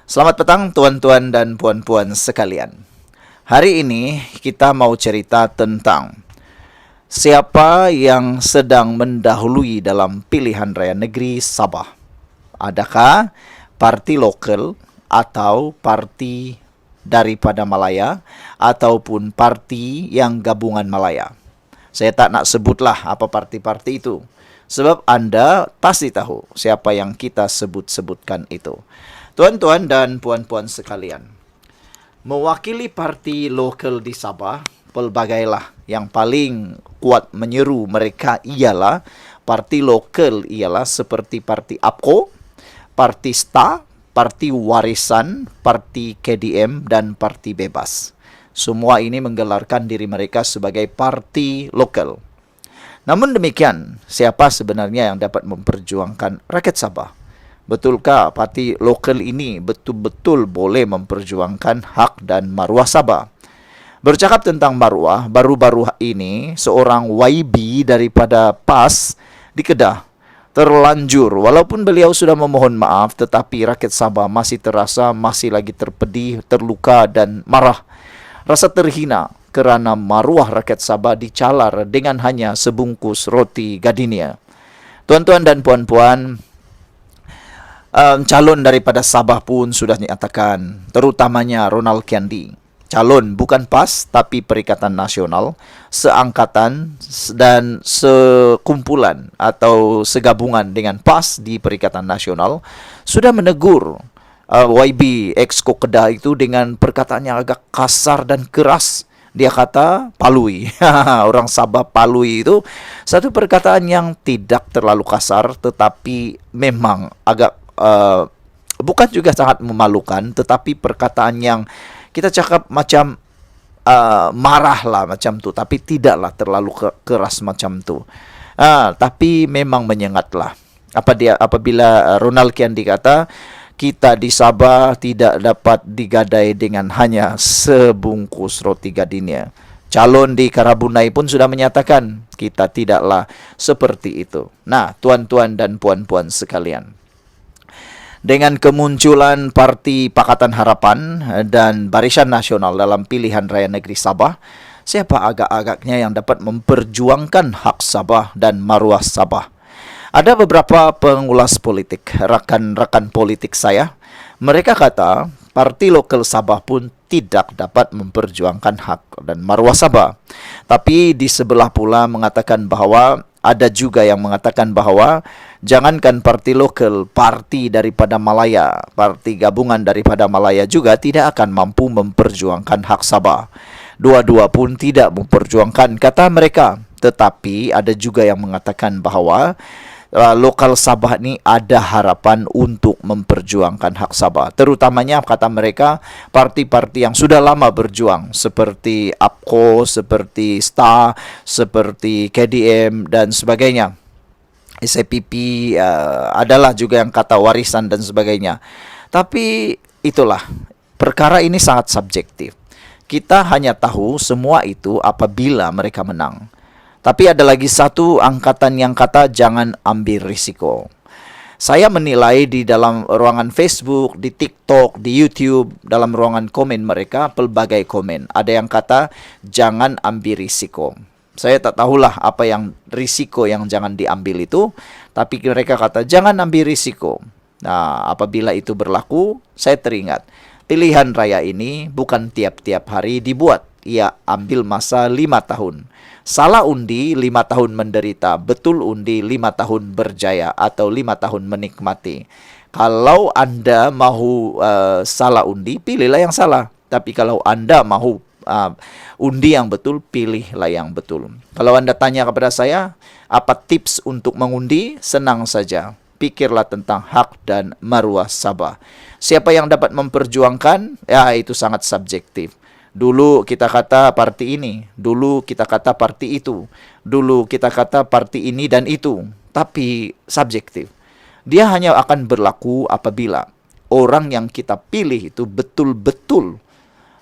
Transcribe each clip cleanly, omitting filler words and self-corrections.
Selamat petang tuan-tuan dan puan-puan sekalian. Hari ini kita mau cerita tentang siapa yang sedang mendahului dalam pilihan raya negeri Sabah. Adakah parti lokal atau parti daripada Malaya ataupun parti yang gabungan Malaya? Saya tak nak sebutlah apa parti-parti itu, sebab Anda pasti tahu siapa yang kita sebut-sebutkan itu. Tuan-tuan dan puan-puan sekalian, mewakili parti lokal di Sabah, pelbagailah yang paling kuat menyeru mereka ialah parti lokal ialah seperti parti APKO, parti STA, parti Warisan, parti KDM dan parti Bebas. Semua ini menggelarkan diri mereka sebagai parti lokal. Namun demikian, siapa sebenarnya yang dapat memperjuangkan rakyat Sabah? Betulkah parti lokal ini betul-betul boleh memperjuangkan hak dan maruah Sabah? Bercakap tentang maruah, baru-baru ini seorang YB daripada PAS di Kedah terlanjur, walaupun beliau sudah memohon maaf, tetapi rakyat Sabah masih terasa masih lagi terpedih, terluka dan marah. Rasa terhina kerana maruah rakyat Sabah dicalar dengan hanya sebungkus roti gardenia. Tuan-tuan dan puan-puan, calon daripada Sabah pun sudah dinyatakan, terutamanya Ronald Kiandi. Calon bukan PAS tapi Perikatan Nasional, seangkatan dan sekumpulan atau segabungan dengan PAS di Perikatan Nasional sudah menegur YB Exco Kedah itu dengan perkataan yang agak kasar dan keras. Dia kata palui. Orang Sabah palui itu satu perkataan yang tidak terlalu kasar, tetapi memang agak bukan juga sangat memalukan, tetapi perkataan yang kita cakap macam marah lah macam tu, tapi tidaklah terlalu keras macam tu. Tapi memang menyengatlah. Apabila Ronald Kiandi kata kita di Sabah tidak dapat digadai dengan hanya sebungkus roti gardenia. Calon di Karabunai pun sudah menyatakan kita tidaklah seperti itu. Nah, tuan-tuan dan puan-puan sekalian, dengan kemunculan Parti Pakatan Harapan dan Barisan Nasional dalam pilihan raya negeri Sabah, siapa agak-agaknya yang dapat memperjuangkan hak Sabah dan maruah Sabah? Ada beberapa pengulas politik, rakan-rakan politik saya, mereka kata parti lokal Sabah pun tidak dapat memperjuangkan hak dan maruah Sabah. Tapi di sebelah pula mengatakan bahawa ada juga yang mengatakan bahawa jangankan parti lokal, parti daripada Malaya, parti gabungan daripada Malaya juga tidak akan mampu memperjuangkan hak Sabah. Dua-dua pun tidak memperjuangkan, kata mereka. Tetapi ada juga yang mengatakan bahawa lokal Sabah ni ada harapan untuk memperjuangkan hak Sabah. Terutamanya kata mereka parti-parti yang sudah lama berjuang seperti APKO, seperti STA, seperti KDM dan sebagainya. SAPP, adalah juga yang kata Warisan dan sebagainya. Tapi itulah, perkara ini sangat subjektif. Kita hanya tahu semua itu apabila mereka menang. Tapi ada lagi satu angkatan yang kata jangan ambil risiko. Saya menilai di dalam ruangan Facebook, di TikTok, di YouTube, dalam ruangan komen mereka, pelbagai komen. Ada yang kata jangan ambil risiko. Saya tak tahulah apa yang risiko yang jangan diambil itu, tapi mereka kata jangan ambil risiko. Nah, apabila itu berlaku, saya teringat pilihan raya ini bukan tiap-tiap hari dibuat. Ia ambil masa 5 tahun. Salah undi 5 tahun menderita, betul undi 5 tahun berjaya atau 5 tahun menikmati. Kalau anda mahu salah undi, pilihlah yang salah. Tapi kalau anda mahu undi yang betul, pilihlah yang betul. Kalau anda tanya kepada saya, apa tips untuk mengundi? Senang saja. Pikirlah tentang hak dan maruah Sabah. Siapa yang dapat memperjuangkan? Ya, itu sangat subjektif. Dulu kita kata parti ini, dulu kita kata parti itu, dulu kita kata parti ini dan itu. Tapi subjektif. Dia hanya akan berlaku apabila orang yang kita pilih itu betul-betul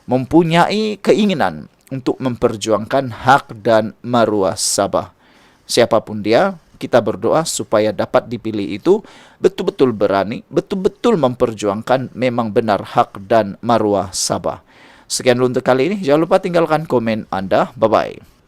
mempunyai keinginan untuk memperjuangkan hak dan maruah Sabah. Siapapun dia, kita berdoa supaya dapat dipilih itu betul-betul berani, betul-betul memperjuangkan memang benar hak dan maruah Sabah. Sekian dulu untuk kali ini. Jangan lupa tinggalkan komen Anda. Bye-bye.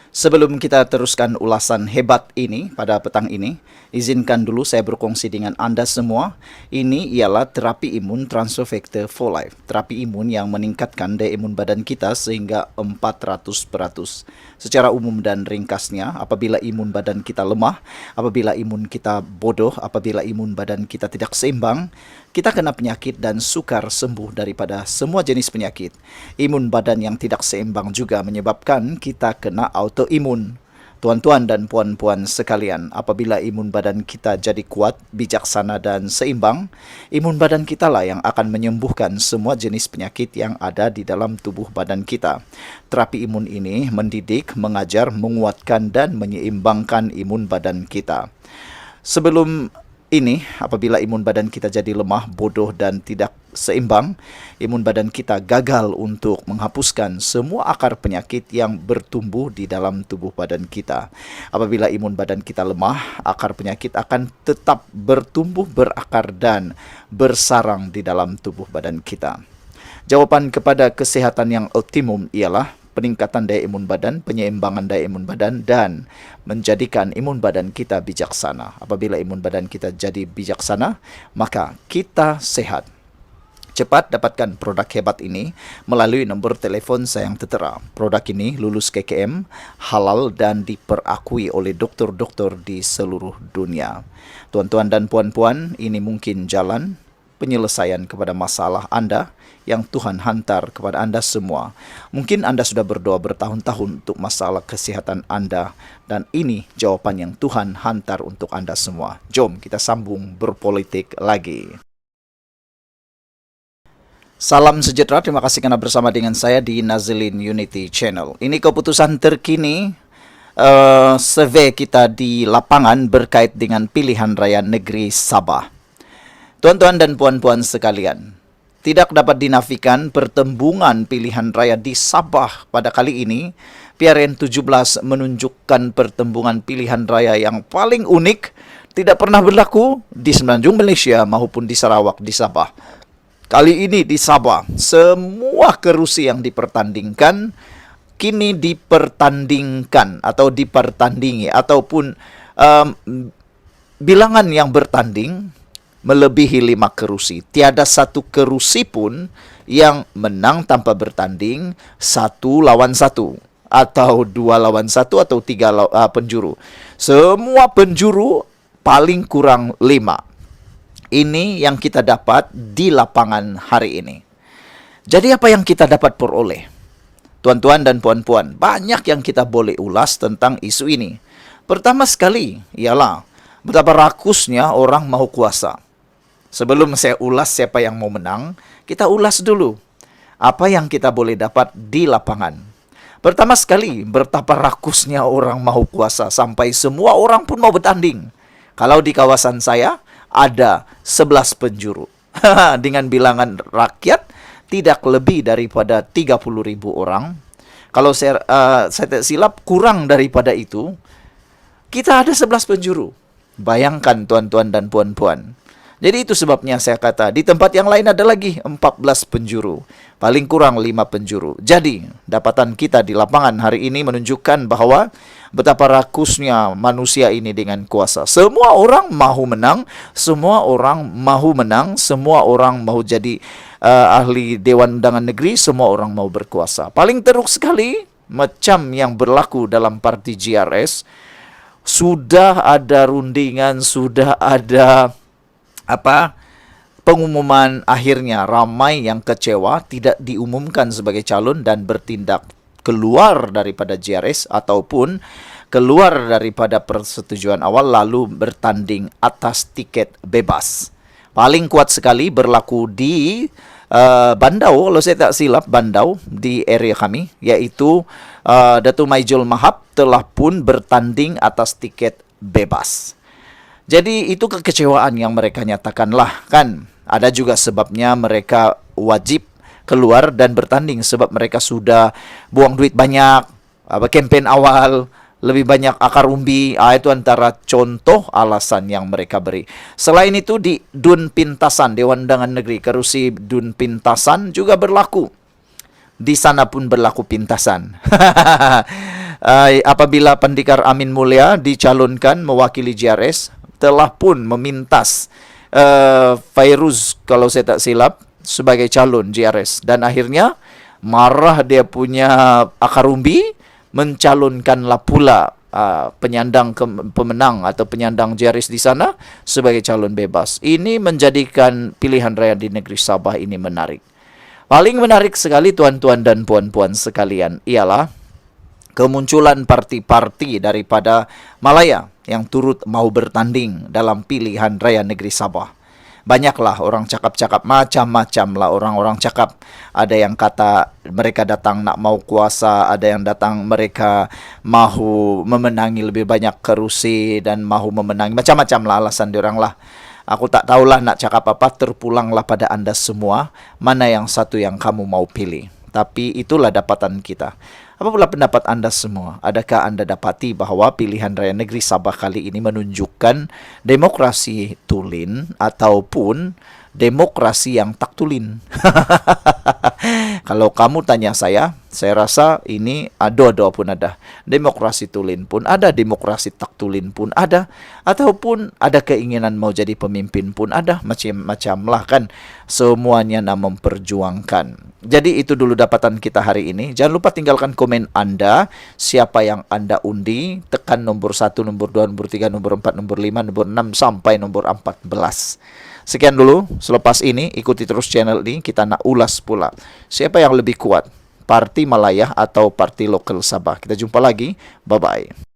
Sebelum kita teruskan ulasan hebat ini pada petang ini, izinkan dulu saya berkongsi dengan Anda semua. Ini ialah terapi imun transfer factor for life. Terapi imun yang meningkatkan daya imun badan kita sehingga 400%. Secara umum dan ringkasnya, apabila imun badan kita lemah, apabila imun kita bodoh, apabila imun badan kita tidak seimbang, kita kena penyakit dan sukar sembuh daripada semua jenis penyakit. Imun badan yang tidak seimbang juga menyebabkan kita kena autoimun. Tuan-tuan dan puan-puan sekalian, apabila imun badan kita jadi kuat, bijaksana dan seimbang, imun badan kita lah yang akan menyembuhkan semua jenis penyakit yang ada di dalam tubuh badan kita. Terapi imun ini mendidik, mengajar, menguatkan dan menyeimbangkan imun badan kita. Sebelum ini, apabila imun badan kita jadi lemah, bodoh dan tidak seimbang, imun badan kita gagal untuk menghapuskan semua akar penyakit yang bertumbuh di dalam tubuh badan kita. Apabila imun badan kita lemah, akar penyakit akan tetap bertumbuh, berakar dan bersarang di dalam tubuh badan kita. Jawapan kepada kesehatan yang optimum ialah peningkatan daya imun badan, penyeimbangan daya imun badan, dan menjadikan imun badan kita bijaksana. Apabila imun badan kita jadi bijaksana, maka kita sehat. Cepat dapatkan produk hebat ini melalui nombor telefon saya yang tertera. Produk ini lulus KKM, halal dan diperakui oleh doktor-doktor di seluruh dunia. Tuan-tuan dan puan-puan, ini mungkin jalan penyelesaian kepada masalah Anda yang Tuhan hantar kepada Anda semua. Mungkin Anda sudah berdoa bertahun-tahun untuk masalah kesehatan Anda, dan ini jawaban yang Tuhan hantar untuk Anda semua. Jom kita sambung berpolitik lagi. Salam sejahtera, terima kasih karena bersama dengan saya di Nazilin Unity Channel. Ini keputusan terkini survei kita di lapangan berkait dengan pilihan raya negeri Sabah. Tuan-tuan dan puan-puan sekalian, tidak dapat dinafikan pertembungan pilihan raya di Sabah pada kali ini. PRN 17 menunjukkan pertembungan pilihan raya yang paling unik, tidak pernah berlaku di Semenanjung Malaysia maupun di Sarawak di Sabah. Kali ini di Sabah, semua kerusi yang dipertandingkan kini dipertandingkan atau dipertandingi ataupun bilangan yang bertanding melebihi 5 kerusi. Tiada satu kerusi pun yang menang tanpa bertanding 1 lawan 1 atau 2 lawan 1 atau 3 penjuru. Semua penjuru paling kurang 5. Ini yang kita dapat di lapangan hari ini. Jadi apa yang kita dapat peroleh? Tuan-tuan dan puan-puan, banyak yang kita boleh ulas tentang isu ini. Pertama sekali ialah betapa rakusnya orang mahu kuasa. Sebelum saya ulas siapa yang mau menang, kita ulas dulu apa yang kita boleh dapat di lapangan. Pertama sekali, betapa rakusnya orang mahu kuasa sampai semua orang pun mau bertanding. Kalau di kawasan saya ada 11 penjuru dengan bilangan rakyat tidak lebih daripada 30.000 orang. Kalau saya tidak silap kurang daripada itu, kita ada 11 penjuru. Bayangkan tuan-tuan dan puan-puan. Jadi itu sebabnya saya kata, di tempat yang lain ada lagi 14 penjuru. Paling kurang 5 penjuru. Jadi, dapatan kita di lapangan hari ini menunjukkan bahwa betapa rakusnya manusia ini dengan kuasa. Semua orang mahu menang, semua orang mahu menang, semua orang mahu jadi ahli Dewan Undangan Negeri, semua orang mahu berkuasa. Paling teruk sekali, macam yang berlaku dalam parti GRS, sudah ada rundingan, sudah ada pengumuman, akhirnya ramai yang kecewa tidak diumumkan sebagai calon dan bertindak keluar daripada GRS ataupun keluar daripada persetujuan awal lalu bertanding atas tiket bebas. Paling kuat sekali berlaku di Bandau, kalau saya tak silap Bandau di area kami, yaitu Datuk Maijul Mahab telah pun bertanding atas tiket bebas. Jadi itu kekecewaan yang mereka nyatakanlah, kan. Ada juga sebabnya mereka wajib keluar dan bertanding sebab mereka sudah buang duit banyak, kempen awal, lebih banyak akar umbi. Itu antara contoh alasan yang mereka beri. Selain itu di Dun Pintasan, Dewan Undangan Negeri Kerusi Dun Pintasan juga berlaku. Di sana pun berlaku pintasan. Apabila Pendikar Amin Mulia dicalonkan mewakili JRS, telah pun memintas Fairuz kalau saya tak silap sebagai calon JRS, dan akhirnya marah dia punya akar umbi, mencalonkanlah pula penyandang pemenang atau penyandang JRS di sana sebagai calon bebas. Ini menjadikan pilihan raya di negeri Sabah ini menarik. Paling menarik sekali tuan-tuan dan puan-puan sekalian ialah kemunculan parti-parti daripada Malaya yang turut mau bertanding dalam pilihan raya negeri Sabah. Banyaklah orang cakap-cakap, macam-macam lah orang-orang cakap. Ada yang kata mereka datang nak mau kuasa, ada yang datang mereka mahu memenangi lebih banyak kerusi dan mahu memenangi, macam-macam lah alasan diorang lah. Aku tak tahulah nak cakap apa, terpulanglah pada anda semua, mana yang satu yang kamu mau pilih. Tapi itulah dapatan kita. Apa pula pendapat anda semua? Adakah anda dapati bahawa pilihan raya negeri Sabah kali ini menunjukkan demokrasi tulen ataupun demokrasi yang tak tulen? Kalau kamu tanya saya rasa ini dua-dua pun ada. Demokrasi tulen pun ada, demokrasi tak tulen pun ada, ataupun ada keinginan mau jadi pemimpin pun ada. Macam-macam lah kan. Semuanya nak memperjuangkan. Jadi itu dulu dapatan kita hari ini. Jangan lupa tinggalkan komen anda. Siapa yang anda undi. Tekan nombor 1, nombor 2, nombor 3, nombor 4, nombor 5, nombor 6 sampai nombor 14. Sekian dulu. Selepas ini ikuti terus channel ini. Kita nak ulas pula. Siapa yang lebih kuat? Parti Malaya atau Parti Lokal Sabah? Kita jumpa lagi. Bye-bye.